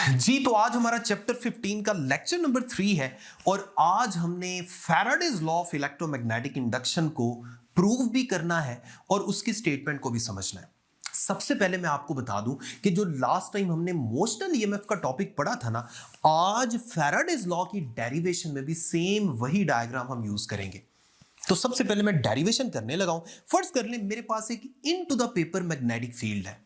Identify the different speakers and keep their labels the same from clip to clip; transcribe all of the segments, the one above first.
Speaker 1: जी तो आज हमारा चैप्टर 15 का लेक्चर नंबर 3 है और आज हमने Faraday's law of electromagnetic induction को प्रूव भी करना है और उसकी स्टेटमेंट को भी समझना है। सबसे पहले मैं आपको बता दूं कि जो लास्ट टाइम हमने मोशनल ईएमएफ का टॉपिक पढ़ा था ना, आज फैराडेज लॉ की डेरिवेशन में भी सेम वही डायग्राम हम यूज करेंगे। तो सबसे पहले मैं डेरिवेशन करने लगा हूं। फर्स्ट कर ले, मेरे पास एक into the paper magnetic field है,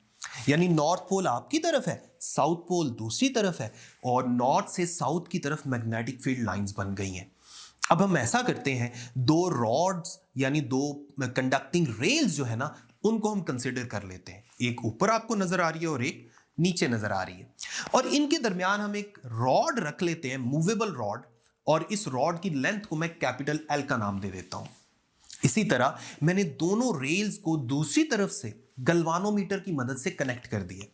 Speaker 1: यानी नॉर्थ पोल आपकी तरफ है, साउथ पोल दूसरी तरफ है और नॉर्थ से साउथ की तरफ मैग्नेटिक फील्ड लाइंस बन गई हैं। अब हम ऐसा करते हैं, दो रॉड्स यानी दो कंडक्टिंग रेल्स जो है ना, उनको हम कंसीडर कर लेते हैं। एक ऊपर आपको नजर आ रही है और एक नीचे नजर आ रही है, और इनके दरमियान हम एक रॉड रख लेते हैं, मूवेबल रॉड, और इस रॉड की लेंथ को मैं कैपिटल एल का नाम दे देता हूं। इसी तरह मैंने दोनों रेल्स को दूसरी तरफ से गल्वानोमीटर की मदद से कनेक्ट कर दिए।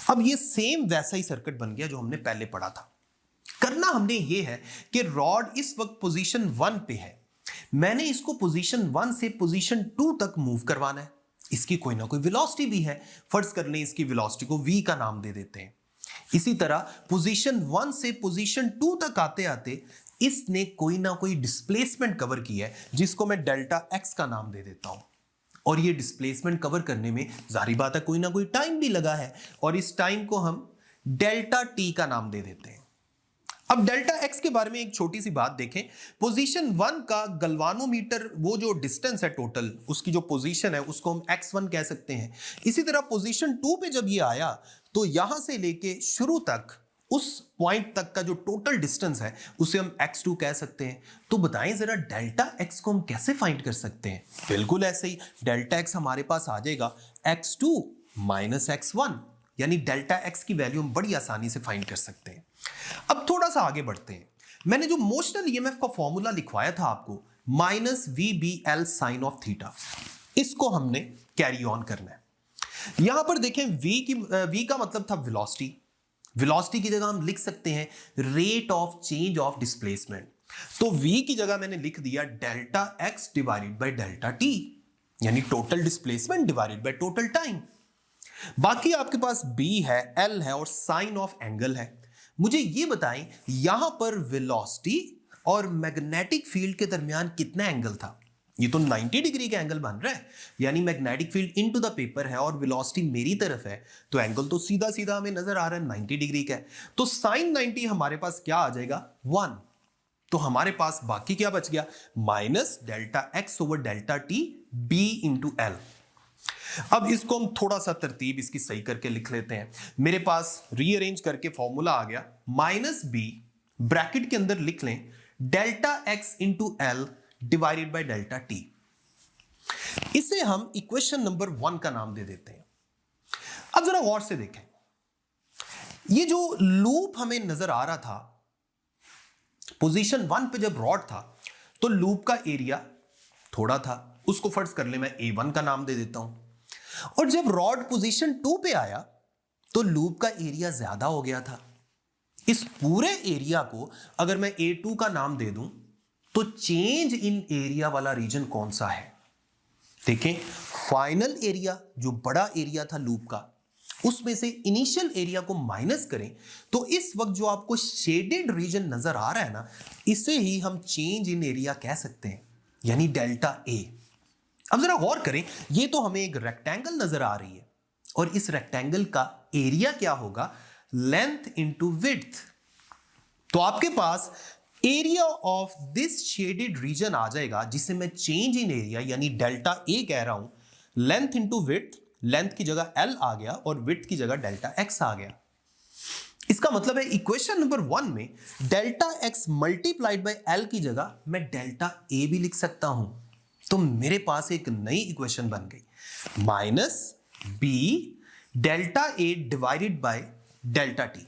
Speaker 1: अब ये सेम वैसा ही सर्किट बन गया जो हमने पहले पढ़ा था। करना हमने ये है कि रॉड इस वक्त पोजीशन 1 पे है, मैंने इसको पोजीशन 1 से पोजीशन 2 तक मूव करवाना है। इसकी कोई ना कोई वेलोसिटी भी है, फर्ज कर लें इसकी वेलोसिटी को v का नाम दे देते हैं। इसी तरह पोजीशन 1 से पोजीशन 2 तक आते आते इसने कोई ना कोई डिस्प्लेसमेंट कवर किया है, जिसको मैं डेल्टा एक्स का नाम दे देता हूं। और ये डिस्प्लेसमेंट कवर करने में जाहिर बात है कोई ना कोई टाइम भी लगा है, और इस टाइम को हम डेल्टा टी का नाम दे देते हैं। अब डेल्टा एक्स के बारे में एक छोटी सी बात देखें। पोजीशन 1 का गल्वानोमीटर, वो जो डिस्टेंस है टोटल, उसकी जो पोजीशन है उसको हम x1 कह सकते हैं। इसी तरह पोजीशन 2 पे जब ये आया तो यहां से लेके शुरू तक उस पॉइंट तक का जो टोटल डिस्टेंस है उसे हम x2 कह सकते हैं। तो बताएं जरा डेल्टा x को हम कैसे फाइंड कर सकते हैं? बिल्कुल ऐसे ही, डेल्टा x हमारे पास आ जाएगा x2 माइनस x1, यानी डेल्टा x की वैल्यू हम बड़ी आसानी से फाइंड कर सकते हैं। अब थोड़ा सा आगे बढ़ते हैं। मैंने जो मोशनल ईएमएफ का फॉर्मूला लिखवाया था आपको, minus V B L sine of theta, इसको हमने कैरी ऑन करना है। यहां पर देखें, v का मतलब था वेलोसिटी। वेलोसिटी की जगह हम लिख सकते हैं rate of change of displacement. तो v की जगह मैंने लिख दिया delta x divided by delta t, यानी total displacement divided by total time. बाकी आपके पास b है, l है और साइन ऑफ एंगल है। मुझे ये बताएं, यहां पर वेलोसिटी और मैग्नेटिक फील्ड के दरमियान कितना एंगल था? ये तो 90 डिग्री का एंगल बन रहा है, यानी magnetic field into the paper है और वेलोसिटी मेरी तरफ है, तो एंगल तो सीधा सीधा हमें नजर आ रहा है 90 डिग्री का है। तो साइन 90 हमारे पास क्या आ जाएगा? 1। तो हमारे पास बाकी क्या बच गया? Minus delta X over delta T B into L. अब इसको हम थोड़ा सा तरतीब इसकी सही करके लिख लेते हैं। मेरे पास रीअरेंज करके फॉर्मूला आ गया, माइनस बी ब्रैकेट के अंदर लिख लें delta x into L divided by delta T. इसे हम इक्वेशन नंबर 1 का नाम दे देते हैं। अब जरा गौर से देखें, ये जो लूप हमें नजर आ रहा था, पोजीशन 1 पे जब रॉड था तो लूप का एरिया थोड़ा था, उसको फर्ज कर ले मैं A1 का नाम दे देता हूं। और जब रॉड पोजीशन 2 पे आया तो लूप का एरिया ज्यादा हो गया था। इस पूरे एरिया को अगर मैं A2 का नाम दे दूं तो चेंज इन एरिया वाला रीजन कौन सा है? देखें, फाइनल एरिया जो बड़ा एरिया था लूप का, उसमें से इनिशियल एरिया को माइनस करें तो इस वक्त जो आपको शेडेड रीजन नजर आ रहा है ना, इसे ही हम चेंज इन एरिया कह सकते हैं, यानी डेल्टा ए। अब जरा गौर करें, ये तो हमें एक रेक्टेंगल नजर आ रही है और इस रेक्टेंगल का एरिया क्या होगा? Length into width. तो आपके पास area of this shaded region आ जाएगा, जिसे मैं चेंज इन एरिया यानी डेल्टा ए कह रहा हूं। लेंथ इंटू विड्थ, लेंथ की जगह एल आ गया और विड्थ की जगह डेल्टा एक्स आ गया। इसका मतलब है इक्वेशन नंबर 1 में delta x multiplied by L की जगह मैं डेल्टा ए भी लिख सकता हूं। तो मेरे पास एक नई इक्वेशन बन गई, minus B delta A divided by delta T.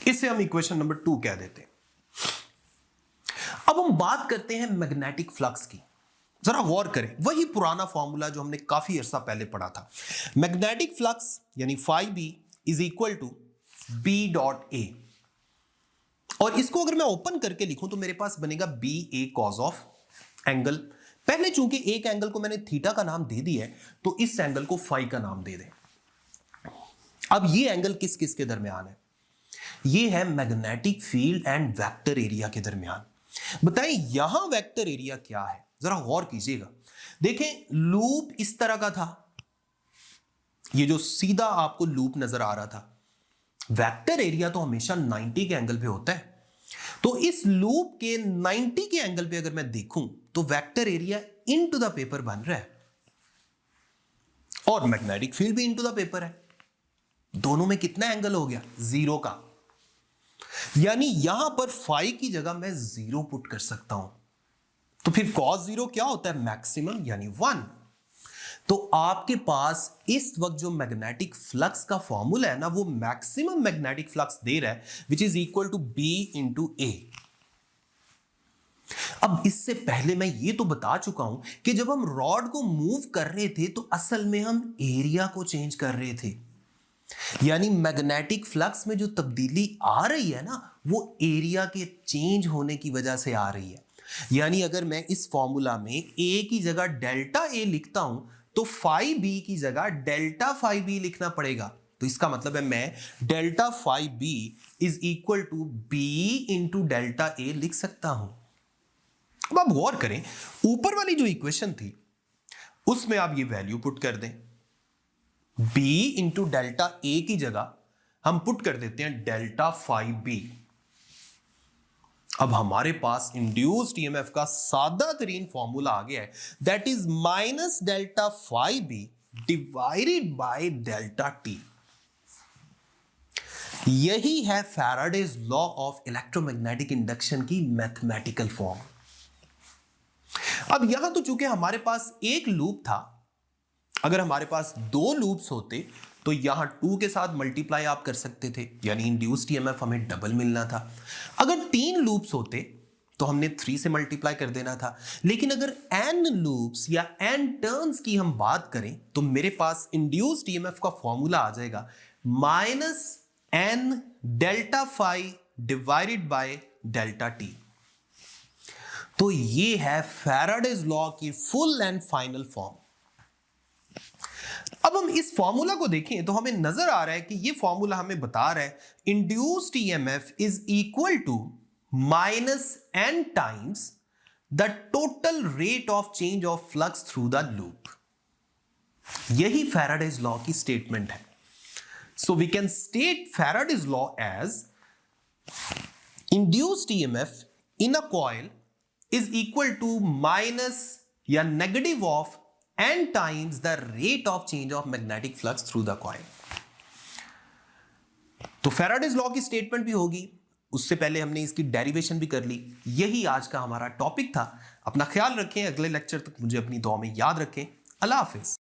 Speaker 1: इसे हम इक्वेशन नंबर 2 कह देते हैं। अब हम बात करते हैं मैग्नेटिक फ्लक्स की। जरा गौर करें, वही पुराना फॉर्मूला जो हमने काफी अरसा पहले पढ़ा था। मैग्नेटिक फ्लक्स यानी phi B is equal to B dot A, और इसको अगर मैं ओपन करके लिखूं तो मेरे पास बनेगा B A cos of angle. पहले चूंकि एक एंगल को मैंने थीटा का नाम दे दिया है तो इस एंगल को फाई का नाम दे दें। अब ये एंगल किस किस के दरमियान है? ये है magnetic field and vector area के दरमियान। बताएं यहां वेक्टर एरिया क्या है, जरा गौर कीजिएगा। देखें लूप इस तरह का था, ये जो सीधा आपको लूप नजर आ रहा था। वेक्टर एरिया तो हमेशा 90 के एंगल पे होता है, तो इस लूप के 90 के एंगल पे अगर मैं देखूं तो vector area into the paper बन रहा है और मैग्नेटिक फील्ड भी इनटू द पेपर है। दोनों में कितना एंगल हो गया? 0 का। यानी यहां पर फाई की जगह मैं 0 पुट कर सकता हूं। तो फिर cos 0 क्या होता है? मैक्सिमम, यानी 1। तो आपके पास इस वक्त जो मैग्नेटिक फ्लक्स का फॉर्मूला है ना, वो मैक्सिमम मैग्नेटिक फ्लक्स दे रहा है, which is equal to B into A. अब इससे पहले मैं ये तो बता चुका हूं कि जब हम रॉड को मूव कर रहे थे तो असल में हम एरिया को चेंज कर रहे थे। यानी मैग्नेटिक फ्लक्स में जो तब्दीली आ रही है ना, वो एरिया के चेंज होने की वजह से आ रही है। यानी अगर मैं इस फॉर्मूला में ए की जगह डेल्टा ए लिखता हूं तो फाई बी की जगह डेल्टा फाई बी लिखना पड़ेगा। तो इसका मतलब है मैं delta phi B is equal to B into delta A लिख सकता हूं। अब आप गौर करें, ऊपर वाली जो इक्वेशन थी उसमें आप ये वैल्यू पुट कर दें। b इंटू डेल्टा ए की जगह हम पुट कर देते हैं डेल्टा फाई बी। अब हमारे पास इंड्यूस्ड ईएमएफ का सादा तरीन फॉर्मूला आ गया है, that is minus delta phi B divided by delta T. यही है Faraday's law of electromagnetic induction की मैथमेटिकल फॉर्म। अब यहां तो चूंकि हमारे पास एक लूप था, अगर हमारे पास 2 लूप्स होते तो यहां 2 के साथ मल्टीप्लाई आप कर सकते थे, यानी इंड्यूस्ड ईएमएफ हमें डबल मिलना था। अगर 3 लूप्स होते तो हमने 3 से मल्टीप्लाई कर देना था। लेकिन अगर n लूप्स या n टर्न्स की हम बात करें तो मेरे पास इंड्यूस्ड ईएमएफ का फॉर्मूला आ जाएगा minus n delta phi divided by delta T. तो ये है फैराडेज लॉ की फुल एंड फाइनल फॉर्म। अब हम इस फॉर्मूला को देखें तो हमें नजर आ रहा है कि ये फॉर्मूला हमें बता रहा है induced EMF is equal to minus n times the total rate of change of flux through the loop. यही फैराडेज लॉ की स्टेटमेंट है। So we can state Faraday's law as induced EMF in a coil is equal to minus या negative of n times the rate of change of magnetic flux through the coil। तो Faraday's law की statement भी होगी, उससे पहले हमने इसकी derivation भी कर ली। यही आज का हमारा टॉपिक था। अपना ख्याल रखें, अगले लेक्चर तक मुझे अपनी दुआ में याद रखें। अल्लाह हाफिज।